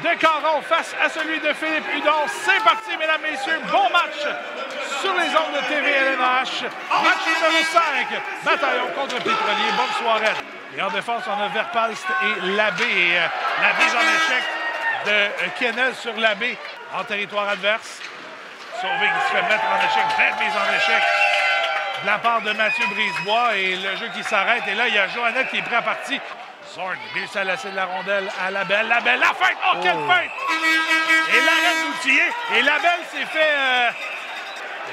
de Caron face à celui de Philippe Hudon. C'est parti, mesdames, messieurs. Bon match sur les ondes de TV-LNH. Match numéro 5. Bataillon contre Pétrolier. Bonne soirée. Et en défense, on a Verpalst et Labbé. Et la mise en échec de Kennel sur Labbé en territoire adverse. Sauvé qui se fait mettre en échec. Belle mise en échec de la part de Mathieu Brisebois. Et le jeu qui s'arrête. Et là, il y a Joannette qui est prêt à partir. Zorn réussit à laisser de la rondelle à Labelle. Labelle, la feinte! Oh, quelle feinte! Et l'arrêt d'outiller. Et Labelle s'est fait...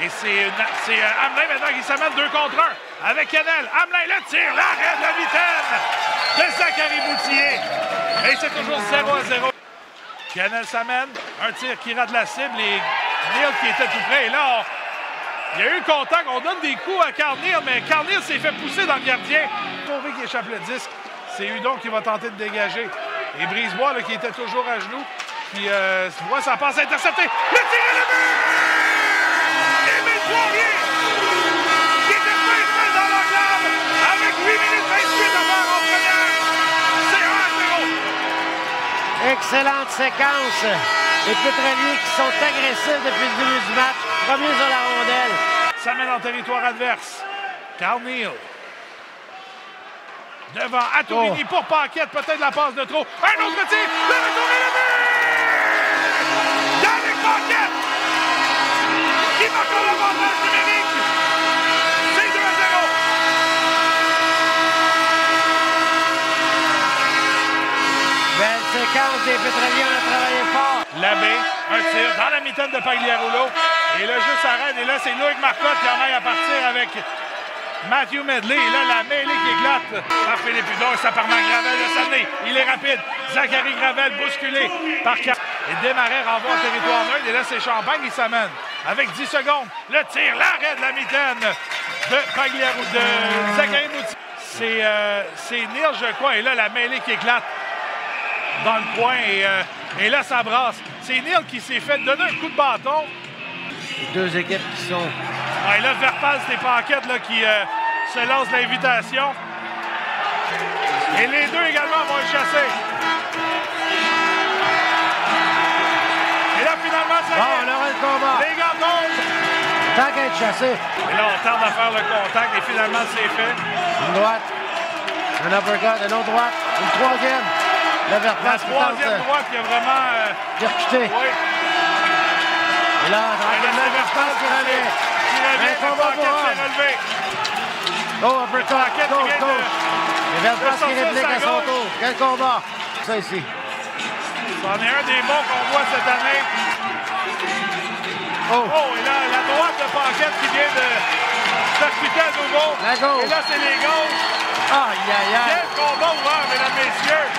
et c'est Hamelin maintenant qui s'amène 2 contre 1 avec Kennel. Hamelin, le tir, l'arrêt de la vitesse de Zachary Boutier. Et c'est toujours 0-0. Kennel s'amène. Un tir qui rate la cible. Et Neal qui était tout près. Et là, il y a eu contact. On donne des coups à Carl Neal, mais Carl Neal s'est fait pousser dans le gardien. Sauvé qui échappe le disque. C'est Hudon qui va tenter de dégager. Et Brisebois, là, qui était toujours à genoux, qui voit sa passe interceptée. Le tir est le but! Émile Poirier, qui était fait dans l'englave avec 8 minutes 28 à faire en première. C'est 1-0. Excellente séquence. Les Pétroliers qui sont agressifs depuis le début du match. Premiers sur la rondelle. Ça mène en territoire adverse. Carl Neal. Devant Atoumini pour Paquette, peut-être la passe de trop. Un autre tir, le retour et le but! Yannick Paquette! Qui marque l'avantage numérique! C'est 2-0! Belle séquence des Pétroliers, on a travaillé fort. Labbé, un tir dans la mitaine de Pagliarulo. Et le jeu s'arrête. Et là, c'est Loïc Marcotte qui en aille à partir avec Matthew Medley. Et là, la mêlée qui éclate par Philippe Hudon. Ça part Gravel de s'amener. Il est rapide. Zachary Gravel bousculé par Car. Et Desmarais renvoie en territoire neutre. Et là, c'est Champagne qui s'amène. Avec 10 secondes, le tir, l'arrêt de la mitaine de Pagliarulo, de Zachary Moutier. C'est Neal, je crois. Et là, la mêlée qui éclate dans le coin. Et là, ça brasse. C'est Neal qui s'est fait donner un coup de bâton. Les deux équipes qui sont... Ah, et là, Verpalst et Paquette là, qui se lancent l'invitation. Et les deux également vont le chasser. Et là, finalement, ça Bon, on aura le combat. Les gars tombent. Tant qu'à être chassé. Et là, on tarde à faire le contact. Et finalement, c'est fait. Une droite. Un uppercut. Une autre droite. Une troisième. Le Verpalst La troisième droite qui a vraiment... percuté. Oui. Et là, tranquillement, le Verpalst qui revient. Un combat pour relevé. Oh, uppercut. Gauche, gauche. Le Verpalst qui réplique à son tour. Quel combat. Ça ici. C'en est un des bons qu'on voit cette année. Oh, et là, la droite de Paquette qui vient de percuter à nouveau. La gauche. Et là, c'est les gauches. Aïe, aïe, aïe. Quel combat ouvert, mesdames, messieurs.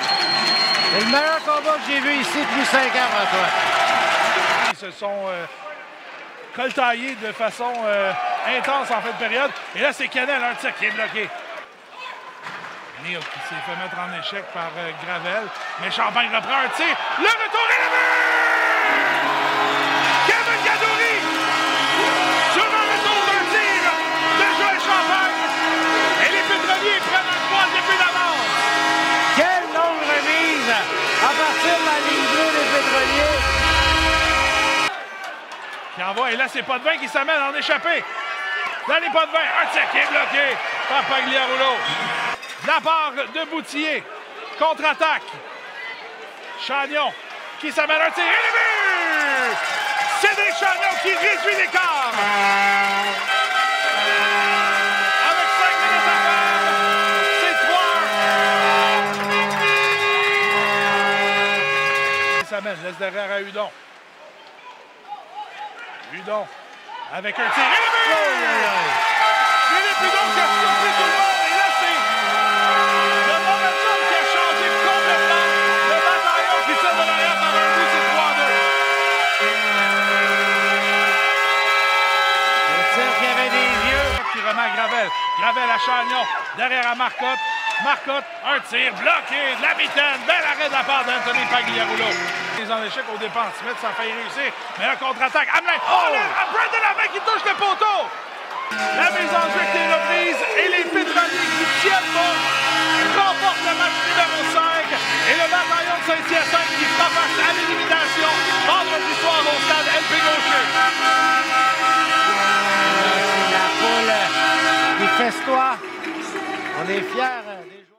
C'est le meilleur combat que j'ai vu ici depuis 5 ans, François. Ils se sont coltaillés de façon intense en fin de période. Et là, c'est Kennel, un tir qui est bloqué. Neal qui s'est fait mettre en échec par Gravel. Mais Champagne reprend un tir. Le retour et le but! Kevin Gadouri! Sur un retour d'un tir de Joël Champagne. Et les Pétroliers prennent un 3e but d'avance. Quelle longue remise à partir de la ligne bleue des Pétroliers. Qui envoie. Et là, c'est Potvin qui s'amène en échappée. Dans les Potvin, un tir qui est bloqué par Pagliarulo. De la part de Boutier. Contre-attaque. Chagnon qui s'amène un tir. Et le but! C'est des Chagnon qui réduit l'écart. Avec 5 minutes à faire, c'est 3. Il s'amène, laisse derrière à Hudon. Hudon avec un tir. Et le but! Philippe Hudon qui a surpris tout le monde. Et là, c'est le momentum qui a changé complètement. Le bataillon qui tire de l'arrière par un but, c'est 3-2. Le tir qui avait des yeux. Qui remet à Gravel. Gravel à Chagnon. Derrière à Marcotte. Marcotte, un tir bloqué de la mitaine. Bel arrêt de la part d'Anthony Pagliarulo. Les en échec au dépens. Smith, ça a failli réussir. Mais un contre-attaque. Hamelin. Oh! Brandon Hamelin qui touche le poteau. La mise en jeu qui est reprise. Et les Pétroliers qui tiennent bon remportent le match numéro 5. Et le bataillon de Saint-Hyacinthe qui fera face à Manifeste-toi. On est fiers des joueurs.